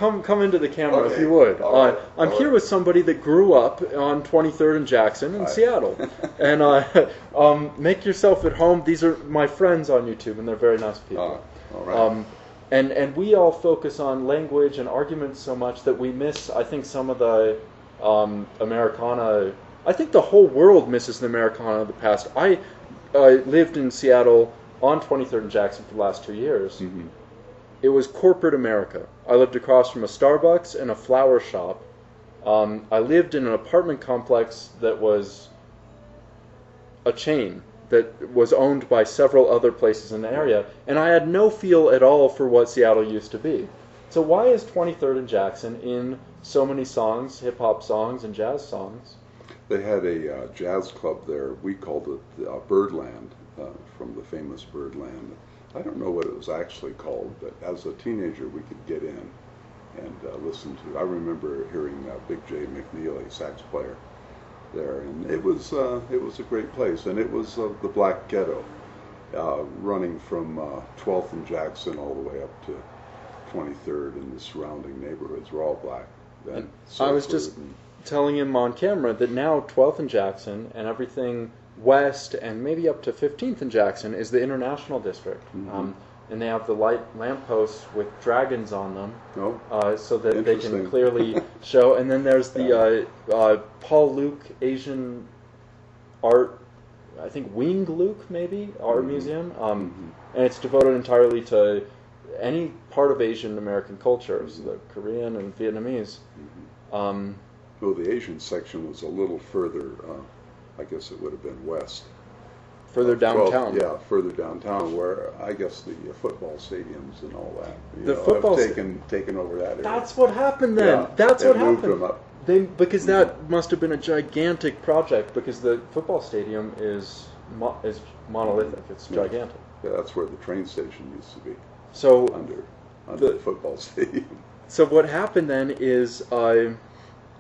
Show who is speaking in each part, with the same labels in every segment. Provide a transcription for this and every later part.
Speaker 1: come into the camera
Speaker 2: Okay.
Speaker 1: if you would.
Speaker 2: All right.
Speaker 1: I'm here with somebody that grew up on 23rd and Jackson in Seattle. And make yourself at home. These are my friends on YouTube, and they're very nice people.
Speaker 2: All right.
Speaker 1: And we all focus on language and arguments so much that we miss, I think, some of the Americana. I think the whole world misses the Americana of the past. I lived in Seattle on 23rd and Jackson for the last 2 years.
Speaker 2: Mm-hmm.
Speaker 1: It was corporate America. I lived across from a Starbucks and a flower shop. I lived in an apartment complex that was a chain that was owned by several other places in the area, and I had no feel at all for what Seattle used to be. So why is 23rd and Jackson in so many songs, hip-hop songs and jazz songs?
Speaker 2: They had a jazz club there. We called it Birdland, from the famous Birdland. I don't know what it was actually called, but as a teenager we could get in and listen to. I remember hearing Big J McNeely, sax player, there, and it was a great place, and it was the Black Ghetto, running from 12th and Jackson all the way up to 23rd, and the surrounding neighborhoods were all black then.
Speaker 1: I was just telling him on camera that now 12th and Jackson and everything west and maybe up to 15th and Jackson is the International District.
Speaker 2: Mm-hmm.
Speaker 1: And they have the light lampposts with dragons on them, so that they can clearly show. And then there's the Paul Luke Asian Art, I think Wing Luke maybe, Art Museum. And it's devoted entirely to any part of Asian American culture, so the Korean and Vietnamese.
Speaker 2: Well, the Asian section was a little further, I guess it would have been west.
Speaker 1: Further downtown.
Speaker 2: Further downtown, where I guess the football stadiums and all that. Have taken over that area.
Speaker 1: That's what happened then.
Speaker 2: Yeah,
Speaker 1: That's what happened.
Speaker 2: Moved them up.
Speaker 1: Because that must have been a gigantic project, because the football stadium is monolithic. It's gigantic.
Speaker 2: Yeah, that's where the train station used to be.
Speaker 1: So
Speaker 2: under the football stadium.
Speaker 1: So what happened then is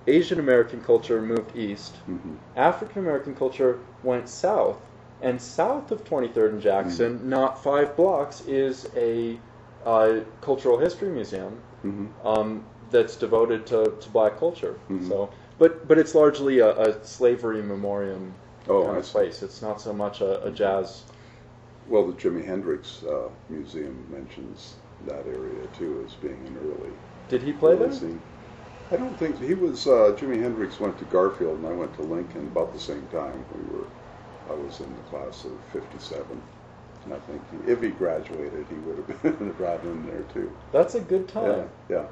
Speaker 1: Asian American culture moved east. Mm-hmm. African American culture went south. And south of 23rd and Jackson, not 5 blocks, is a cultural history museum that's devoted to black culture. So, but it's largely a slavery memoriam kind of place. It's not so much a jazz.
Speaker 2: Well, the Jimi Hendrix Museum mentions that area too as being an early.
Speaker 1: Did he play there?
Speaker 2: Scene. I don't think he was. Jimi Hendrix went to Garfield, and I went to Lincoln about the same time. I was in the class of '57, and I think if he graduated, he would have been right in there too.
Speaker 1: That's a good time.
Speaker 2: Yeah.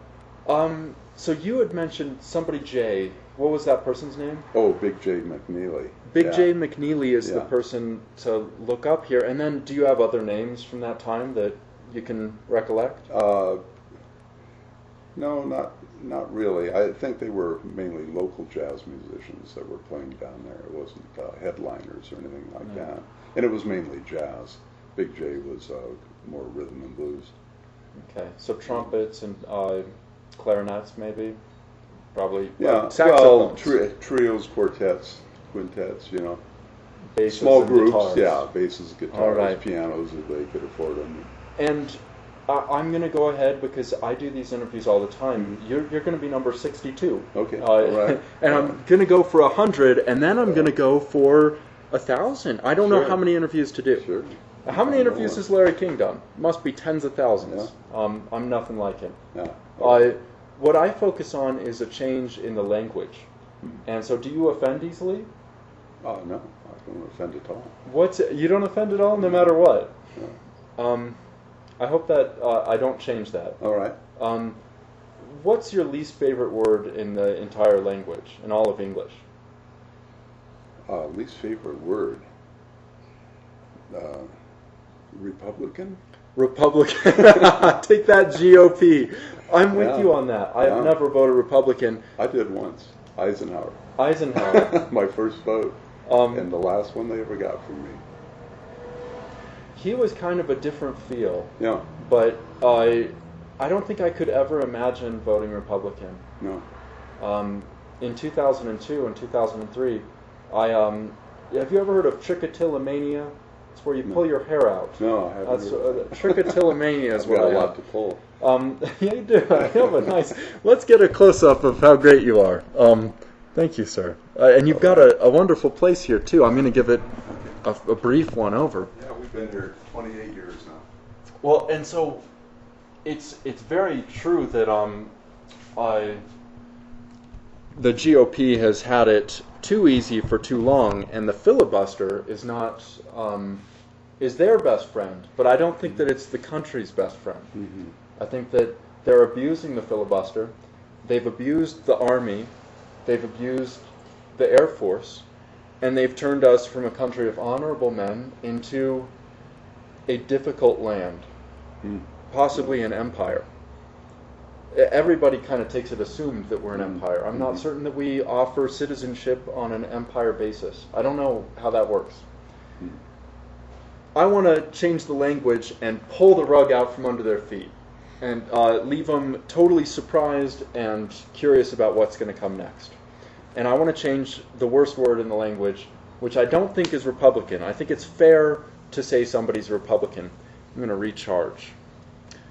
Speaker 1: So you had mentioned somebody J. What was that person's name?
Speaker 2: Oh, Big J McNeely.
Speaker 1: Big J McNeely is the person to look up here. And then, do you have other names from that time that you can recollect?
Speaker 2: No, not really. I think they were mainly local jazz musicians that were playing down there. It wasn't headliners or anything like that. And it was mainly jazz. Big J was more rhythm and blues.
Speaker 1: Okay, so trumpets and clarinets maybe? Probably.
Speaker 2: Saxophones. Well, trios, quartets, quintets,
Speaker 1: Basses
Speaker 2: small
Speaker 1: and
Speaker 2: groups,
Speaker 1: guitars.
Speaker 2: Basses, guitars, pianos, if they could afford them.
Speaker 1: And I'm going to go ahead, because I do these interviews all the time. You're going to be number 62.
Speaker 2: Okay, all right.
Speaker 1: And I'm going to go for 100, and then I'm going to go for 1,000. I don't know how many interviews to do.
Speaker 2: Sure.
Speaker 1: How many interviews has Larry King done? Must be tens of thousands. I'm nothing like him.
Speaker 2: Yeah.
Speaker 1: What I focus on is a change in the language. And so, do you offend easily?
Speaker 2: No, I don't offend at all.
Speaker 1: You don't offend at all, no matter what?
Speaker 2: No.
Speaker 1: I hope that I don't change that.
Speaker 2: All right.
Speaker 1: What's your least favorite word in the entire language, in all of English?
Speaker 2: Least favorite word? Republican?
Speaker 1: Republican. Take that, GOP. I'm with you on that. I've never voted Republican.
Speaker 2: I did once. Eisenhower. My first vote. And the last one they ever got from me.
Speaker 1: He was kind of a different feel.
Speaker 2: Yeah.
Speaker 1: But I don't think I could ever imagine voting Republican.
Speaker 2: No.
Speaker 1: In 2002 and 2003, have you ever heard of trichotillomania? It's where you pull your hair out.
Speaker 2: No, I haven't.
Speaker 1: That's trichotillomania is
Speaker 2: I've
Speaker 1: what
Speaker 2: got
Speaker 1: I
Speaker 2: a
Speaker 1: have.
Speaker 2: lot to pull.
Speaker 1: Yeah, you do. I have a nice. Let's get a close up of how great you are. Thank you, sir. And you've got a wonderful place here too. I'm going to give it a brief one over.
Speaker 2: Yeah, we've been here 28 years now.
Speaker 1: Well, and so it's very true that the GOP has had it too easy for too long, and the filibuster is not is their best friend. But I don't think that it's the country's best friend.
Speaker 2: Mm-hmm.
Speaker 1: I think that they're abusing the filibuster. They've abused the Army. They've abused the Air Force. And they've turned us from a country of honorable men into a difficult land, possibly an empire. Everybody kind of takes it assumed that we're an empire. I'm not certain that we offer citizenship on an empire basis. I don't know how that works. I want to change the language and pull the rug out from under their feet and leave them totally surprised and curious about what's going to come next. And I want to change the worst word in the language, which I don't think is Republican. I think it's fair to say somebody's a Republican. I'm going to recharge.